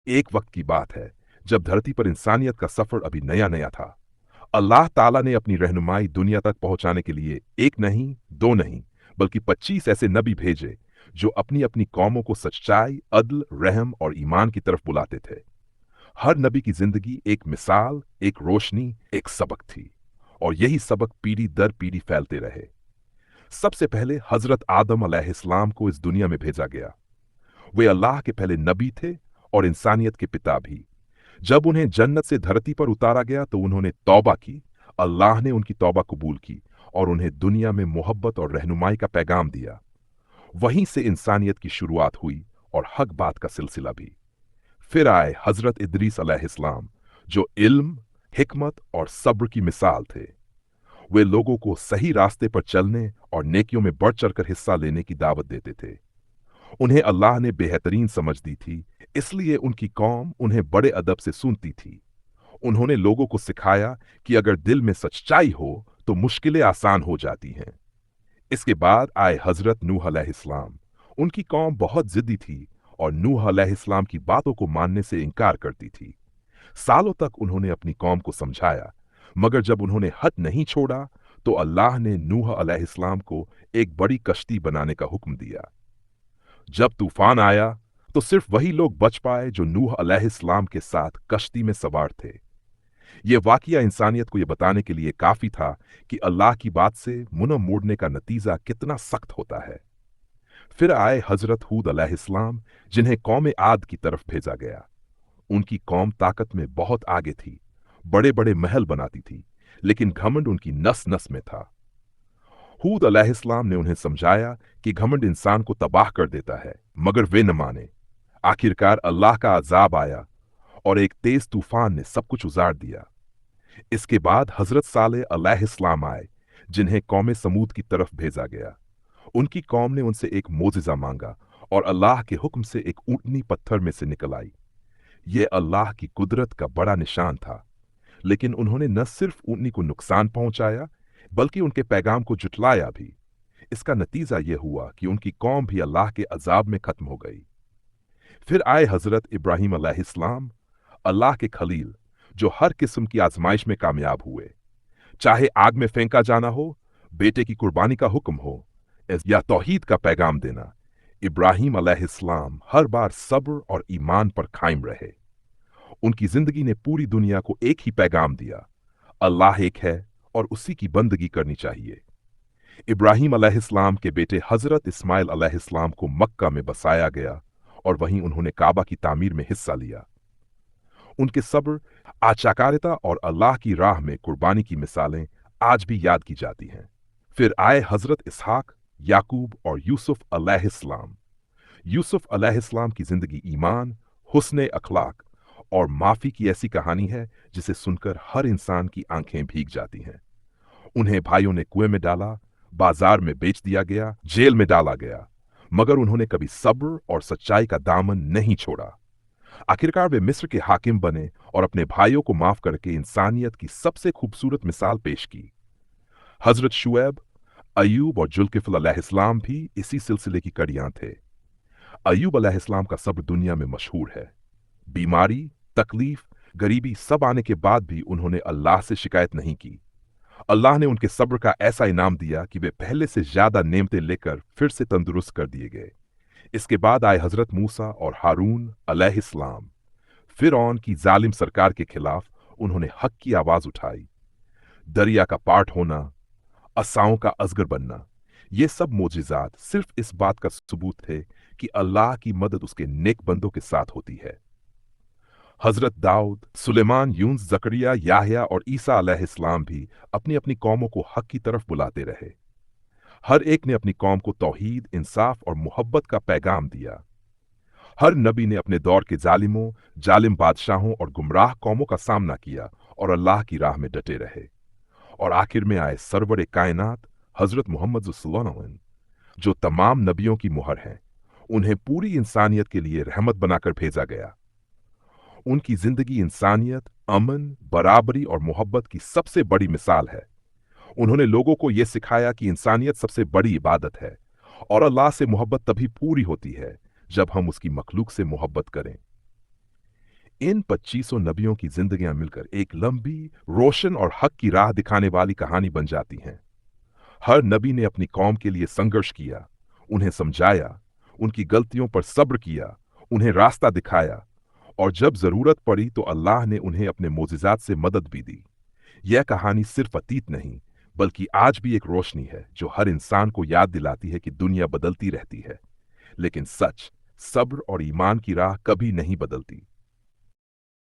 एक वक्त की बात है जब धरती पर इंसानियत का सफर अभी नया नया था। अल्लाह ताला ने अपनी रहनुमाई दुनिया तक पहुंचाने के लिए एक नहीं, दो नहीं, बल्कि 25 ऐसे नबी भेजे जो अपनी अपनी कौमों को सच्चाई, अदल, रहम और ईमान की तरफ बुलाते थे। हर नबी की जिंदगी एक मिसाल, एक रोशनी, एक सबक थी, और यही सबक पीढ़ी दर पीढ़ी फैलते रहे। सबसे पहले हजरत आदम अलैहिस्सलाम को इस दुनिया में भेजा गया। वे अल्लाह के पहले नबी थे और इंसानियत के पिता भी। जब उन्हें जन्नत से धरती पर उतारा गया तो उन्होंने तौबा की। अल्लाह ने उनकी तौबा कबूल की और उन्हें दुनिया में मोहब्बत और रहनुमाई का पैगाम दिया। वहीं से इंसानियत की शुरुआत हुई और हक बात का सिलसिला भी। फिर आए हजरत इदरीस अलैहिस्सलाम, जो इल्म, हिकमत और सब्र की मिसाल थे। वे लोगों को सही रास्ते पर चलने और नेकियों में बढ़ चढ़कर हिस्सा लेने की दावत देते थे। उन्हें अल्लाह ने बेहतरीन समझ दी थी, इसलिए उनकी कौम उन्हें बड़े अदब से सुनती थी। उन्होंने लोगों को सिखाया कि अगर दिल में सच्चाई हो तो मुश्किलें आसान हो जाती हैं। इसके बाद आए हजरत नूह अलैहिस्सलाम। उनकी कौम बहुत जिद्दी थी और नूह अलैहिस्सलाम की बातों को मानने से इनकार करती थी। सालों तक उन्होंने अपनी कौम को समझाया, मगर जब उन्होंने हद नहीं छोड़ा तो अल्लाह ने नूह अलैहिस्सलाम को एक बड़ी कश्ती बनाने का हुक्म दिया। जब तूफान आया तो सिर्फ वही लोग बच पाए जो नूह अलैहिस्सलाम के साथ कश्ती में सवार थे। यह वाकया इंसानियत को यह बताने के लिए काफी था कि अल्लाह की बात से मुंह मोड़ने का नतीजा कितना सख्त होता है। फिर आए हजरत हूद अलैहिस्सलाम, जिन्हें कौम आद की तरफ भेजा गया। उनकी कौम ताकत में बहुत आगे थी, बड़े बड़े महल बनाती थी, लेकिन घमंड उनकी नस नस में था। हूद अलैहिस्सलाम ने उन्हें समझाया कि घमंड इंसान को तबाह कर देता है, मगर वे न माने। आखिरकार अल्लाह का अजाब आया और एक तेज तूफान ने सब कुछ उजाड़ दिया। इसके बाद हजरत सालेह अलैहिस्सलाम आए, जिन्हें कौम समूद की तरफ भेजा गया। उनकी कौम ने उनसे एक मोजिजा मांगा और अल्लाह के हुक्म से एक ऊंटनी पत्थर में से निकल आई। यह अल्लाह की कुदरत का बड़ा निशान था, लेकिन उन्होंने न सिर्फ ऊंटनी को नुकसान पहुंचाया, बल्कि उनके पैगाम को जुटलाया भी। इसका नतीजा यह हुआ कि उनकी कौम भी अल्लाह के अजाब में खत्म हो गई। फिर आए हजरत इब्राहिम अलैहिस्सलाम, अल्लाह के खलील, जो हर किस्म की आजमाइश में कामयाब हुए। चाहे आग में फेंका जाना हो, बेटे की कुर्बानी का हुक्म हो, या तौहीद का पैगाम देना, इब्राहिम अलैहिस्सलाम हर बार सब्र और ईमान पर कायम रहे। उनकी जिंदगी ने पूरी दुनिया को एक ही पैगाम दिया, अल्लाह एक है और उसी की बंदगी करनी चाहिए। इब्राहिम अलैहिस्सलाम के बेटे हजरत इस्माइल अलैहिस्सलाम को मक्का में बसाया गया और वहीं उन्होंने काबा की तामीर में हिस्सा लिया। उनके सब्र, आचाकारिता और अल्लाह की राह में कुर्बानी की मिसालें आज भी याद की जाती हैं। फिर आए हजरत इसहाक, याकूब और यूसुफ अलैहिस्सलाम। यूसुफ अलैहिस्सलाम की जिंदगी ईमान, हुस्न अखलाक और माफी की ऐसी कहानी है जिसे सुनकर हर इंसान की आंखें भीग जाती हैं। उन्हें भाइयों ने कुएं में डाला, बाजार में बेच दिया गया, जेल में डाला गया, मगर उन्होंने कभी सब्र और सच्चाई का दामन नहीं छोड़ा। आखिरकार वे मिस्र के हाकिम बने और अपने भाइयों को माफ करके इंसानियत की सबसे खूबसूरत मिसाल पेश की। हजरत शुएब, अयूब और जुल्किफल अलैहिस्सलाम भी इसी सिलसिले की कड़ियां थे। अयूब अलैहिस्सलाम का सब्र दुनिया में मशहूर है। बीमारी, तकलीफ, गरीबी सब आने के बाद भी उन्होंने अल्लाह से शिकायत नहीं की। अल्लाह ने उनके सब्र का ऐसा इनाम दिया कि वे पहले से ज्यादा नेमतें लेकर फिर से तंदुरुस्त कर दिए गए। इसके बाद आए हजरत मूसा और हारून अलैहिस्सलाम। फिरौन की जालिम सरकार के खिलाफ उन्होंने हक की आवाज उठाई। दरिया का पाट होना, असाओं का अजगर बनना, ये सब मोजिजात सिर्फ इस बात का सबूत थे कि अल्लाह की मदद उसके नेक बंदों के साथ होती है। हजरत दाऊद, सुलेमान, यूनुस, जकरिया, याहया और ईसा अलैहिस्सलाम भी अपनी अपनी कौमों को हक की तरफ बुलाते रहे। हर एक ने अपनी कौम को तौहीद, इंसाफ और मोहब्बत का पैगाम दिया। हर नबी ने अपने दौर के जालिमों, जालिम बादशाहों और गुमराह कौमों का सामना किया और अल्लाह की राह में डटे रहे। और आखिर में आए सरवर कायनात हजरत मोहम्मद सल्लल्लाहु अलैहि वसल्लम, जो तमाम नबियों की मुहर हैं। उन्हें पूरी इंसानियत के लिए रहमत बनाकर भेजा गया। उनकी जिंदगी इंसानियत, अमन, बराबरी और मोहब्बत की सबसे बड़ी मिसाल है। उन्होंने लोगों को यह सिखाया कि इंसानियत सबसे बड़ी इबादत है और अल्लाह से मोहब्बत तभी पूरी होती है जब हम उसकी मखलूक से मोहब्बत करें। इन 2500 नबियों की जिंदगियां मिलकर एक लंबी, रोशन और हक की राह दिखाने वाली कहानी बन जाती हैं। हर नबी ने अपनी कौम के लिए संघर्ष किया, उन्हें समझाया, उनकी गलतियों पर सब्र किया, उन्हें रास्ता दिखाया, और जब जरूरत पड़ी तो अल्लाह ने उन्हें अपने मोजिजात से मदद भी दी। यह कहानी सिर्फ अतीत नहीं, बल्कि आज भी एक रोशनी है जो हर इंसान को याद दिलाती है कि दुनिया बदलती रहती है, लेकिन सच, सब्र और ईमान की राह कभी नहीं बदलती।